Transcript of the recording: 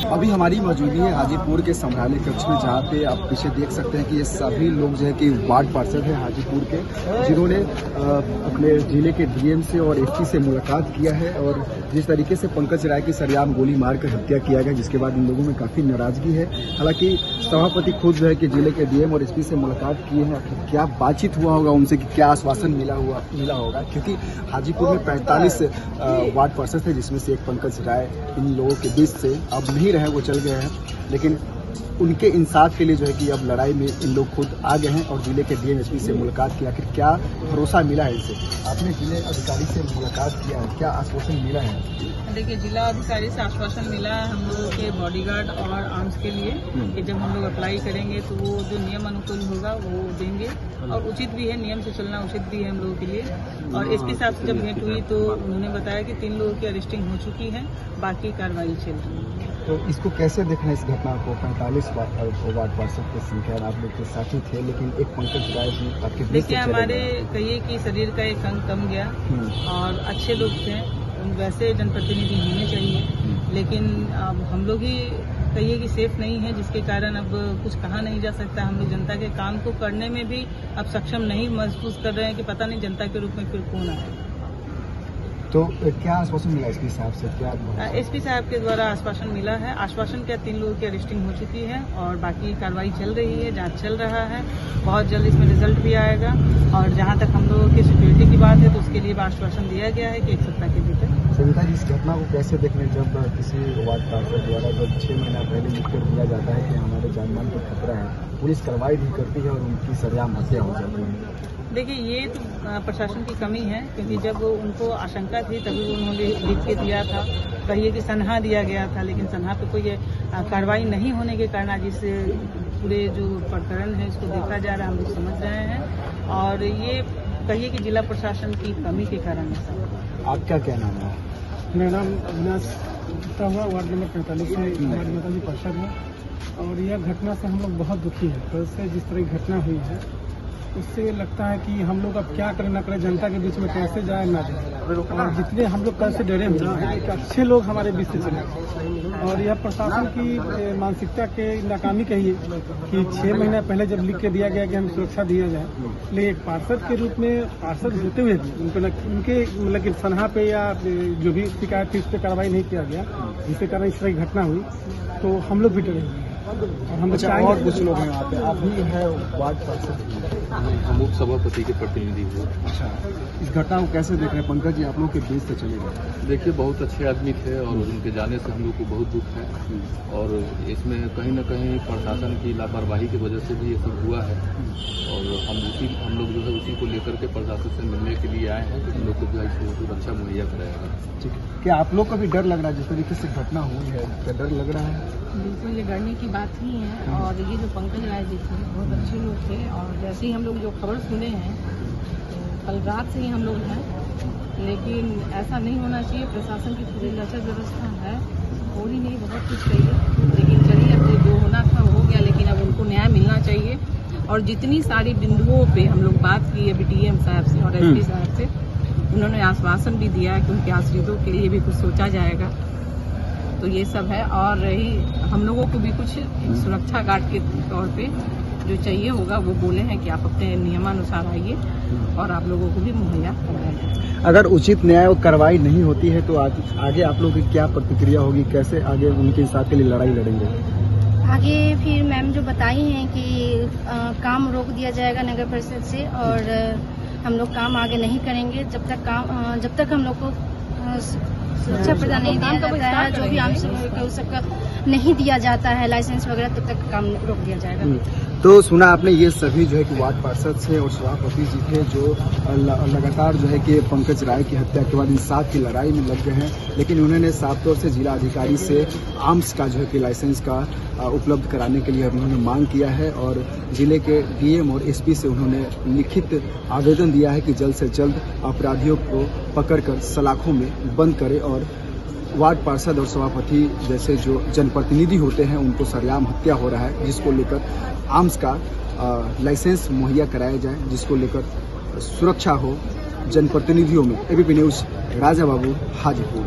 अभी हमारी मौजूदगी है हाजीपुर के संग्रहालय कक्ष में, जहाँ पे आप पीछे देख सकते हैं कि ये सभी लोग जो है कि वार्ड पार्षद हैं हाजीपुर के, जिन्होंने अपने जिले के डीएम से और एसपी से मुलाकात किया है। और जिस तरीके से पंकज राय की सरेआम गोली मारकर हत्या किया गया, जिसके बाद इन लोगों में काफी नाराजगी है। हालांकि सभापति खुद जो है कि जिले के डीएम और एसपी से मुलाकात किए हैं। क्या बातचीत हुआ होगा उनसे कि क्या आश्वासन मिला होगा, क्योंकि हाजीपुर में 45 वार्ड पार्षद थे, जिसमें से एक पंकज राय इन लोगों के बीच से अब नहीं रहे, वो चल गए हैं। लेकिन उनके इंसाफ के लिए जो है कि अब लड़ाई में इन लोग खुद आ गए हैं और जिले के डीएम एसपी से मुलाकात किया। आखिर क्या भरोसा मिला है इनसे? आपने जिले अधिकारी से मुलाकात किया है, क्या आश्वासन मिला है? देखिए, जिला अधिकारी से आश्वासन मिला है हम लोगों के बॉडीगार्ड और आर्म्स के लिए कि जब हम लोग अप्लाई करेंगे तो वो जो नियम अनुकूल होगा वो देंगे, और उचित भी है, नियम से चलना उचित भी है हम लोगों के लिए। और एसपी साहब से जब भेंट हुई तो उन्होंने बताया कि 3 लोगों की अरेस्टिंग हो चुकी है, बाकी कार्रवाई चल रही है। तो इसको कैसे देखना, इस घटना को? 45 वार्ड पार्षद की संख्या, आप लोग के साथी थे, लेकिन एक पंकज राय जी आपके बीच से देखिए, हमारे कहिए कि शरीर का एक अंग कम गया और अच्छे लोग थे, वैसे जनप्रतिनिधि होने चाहिए, लेकिन अब हम लोग ही कहिए कि सेफ नहीं है, जिसके कारण अब कुछ कहा नहीं जा सकता। हम लोग जनता के काम को करने में भी अब सक्षम नहीं महसूस कर रहे हैं कि पता नहीं जनता के रूप में फिर कौन आए। तो क्या आश्वासन मिला एसपी साहब से? क्या एसपी साहब के द्वारा आश्वासन मिला है। आश्वासन क्या, 3 लोगों की अरेस्टिंग हो चुकी है और बाकी कार्रवाई चल रही है, जांच चल रहा है। बहुत जल्द इसमें रिजल्ट भी आएगा। और जहां तक हम लोगों की सिक्योरिटी की बात है तो उसके लिए भी आश्वासन दिया गया है कि 1 सप्ताह के भीतर। सविता जी, इस घटना को कैसे देखने, जब किसी वार्ड पार्षद द्वारा जब 6 महीना पहले लिख कर दिया जाता है कि हमारे जानमान को खतरा है, पुलिस कार्रवाई भी करती है और उनकी सरेआम हत्या हो जाती है? देखिए, ये तो प्रशासन की कमी है, क्योंकि जब उनको आशंका थी तभी उन्होंने लिख के दिया था। कहिए कि सनहा दिया गया था, लेकिन सनहा पे कोई कार्रवाई नहीं होने के कारण आज इस पूरे जो प्रकरण है इसको देखा जा रहा है, हम लोग समझ रहे हैं। और ये कहिए कि जिला प्रशासन की कमी के कारण ऐसा। आपका क्या नाम है? मेरा नाम अविनाश गुप्ता हुआ, वार्ड नंबर 45 में हमारी माता जी पार्षद है। और यह घटना से हम लोग बहुत दुखी हैं। कल से जिस तरह की घटना हुई है उससे लगता है कि हम लोग अब क्या करें ना करें, जनता के बीच में कैसे जाए ना जाए। और जितने हम लोग कल से डरे हुए हैं, एक अच्छे लोग हमारे बीच से चले। और यह प्रशासन की मानसिकता के नाकामी कहिए कि 6 महीना पहले जब लिख के दिया गया कि हम सुरक्षा दिया जाए, लेकिन एक पार्षद के रूप में पार्षद होते हुए भी उनके मतलब कि सनहा पे या जो भी शिकायत थी उस पर कार्रवाई नहीं किया गया, जिसके कारण इस तरह की घटना हुई। तो हम लोग भी डरे हुए हैं। और हम और कुछ लोग हैं यहाँ पे, आप भी है वार्ड पार्षद? हम उप सभापति के प्रतिनिधि हुए। अच्छा, इस घटना को कैसे देख रहे हैं? पंकज जी आप लोग के बीच से चले गए। देखिए, बहुत अच्छे आदमी थे और उनके जाने से हम लोग को बहुत दुख है। और इसमें कहीं न कहीं प्रशासन की लापरवाही की वजह से भी ये सब हुआ है। और हम लोग जो है उसी को लेकर के प्रशासन से मिलने के लिए आए हैं कि हम लोग को जो है सुरक्षा मुहैया कराया। ठीक है, क्या आप लोग को भी डर लग रहा है जिस तरीके से घटना हुई है? क्या डर लग रहा है? बिल्कुल, ये डरने की बात नहीं है। और ये जो पंकज राय जी थे बहुत अच्छे लोग थे, और जैसे ही हम लोग जो खबर सुने हैं तो कल रात से ही हम लोग हैं, लेकिन ऐसा नहीं होना चाहिए। प्रशासन की पूरी लचर व्यवस्था है, हो ही नहीं, बहुत कुछ चाहिए, लेकिन चलिए अब जो होना था हो गया। लेकिन अब उनको न्याय मिलना चाहिए। और जितनी सारी बिंदुओं पे हम लोग बात की अभी डीएम साहब से और एसपी साहब से, उन्होंने आश्वासन भी दिया है कि उनके आश्रितों के लिए भी कुछ सोचा जाएगा। तो ये सब है। और रही हम लोगों को भी कुछ सुरक्षा गार्ड के तौर पे जो चाहिए होगा वो बोले हैं कि आप अपने नियमानुसार आइए और आप लोगों को भी मुहैया कराया जाए। अगर उचित न्याय और कार्रवाई नहीं होती है तो आगे आप लोगों की क्या प्रतिक्रिया होगी? कैसे आगे उनके इंसाफ के लिए लड़ाई लड़ेंगे? आगे फिर मैम जो बताई हैं कि काम रोक दिया जाएगा नगर परिषद से, और हम लोग काम आगे नहीं करेंगे जब तक हम लोग को सुरक्षा प्रदान नहीं दिया जाता है, जो भी आम सबका नहीं दिया जाता है लाइसेंस वगैरह, तब तक काम रोक दिया जाएगा। तो सुना आपने, ये सभी जो है कि वार्ड पार्षद थे और सभापति जी थे जो लगातार जो है कि पंकज राय की हत्या के बाद इंसाफ की लड़ाई में लग गए हैं। लेकिन उन्होंने साफ तौर से जिला अधिकारी से आर्म्स का जो है कि लाइसेंस का उपलब्ध कराने के लिए उन्होंने मांग किया है। और जिले के डीएम और एसपी से उन्होंने लिखित आवेदन दिया है कि जल्द से जल्द अपराधियों को पकड़कर सलाखों में बंद करे और वार्ड पार्षद और सभापति जैसे जो जनप्रतिनिधि होते हैं उनको सरेआम हत्या हो रहा है, जिसको लेकर आर्म्स का लाइसेंस मुहैया कराया जाए, जिसको लेकर सुरक्षा हो जनप्रतिनिधियों में। ABP news, Raja Babu, Hajipur.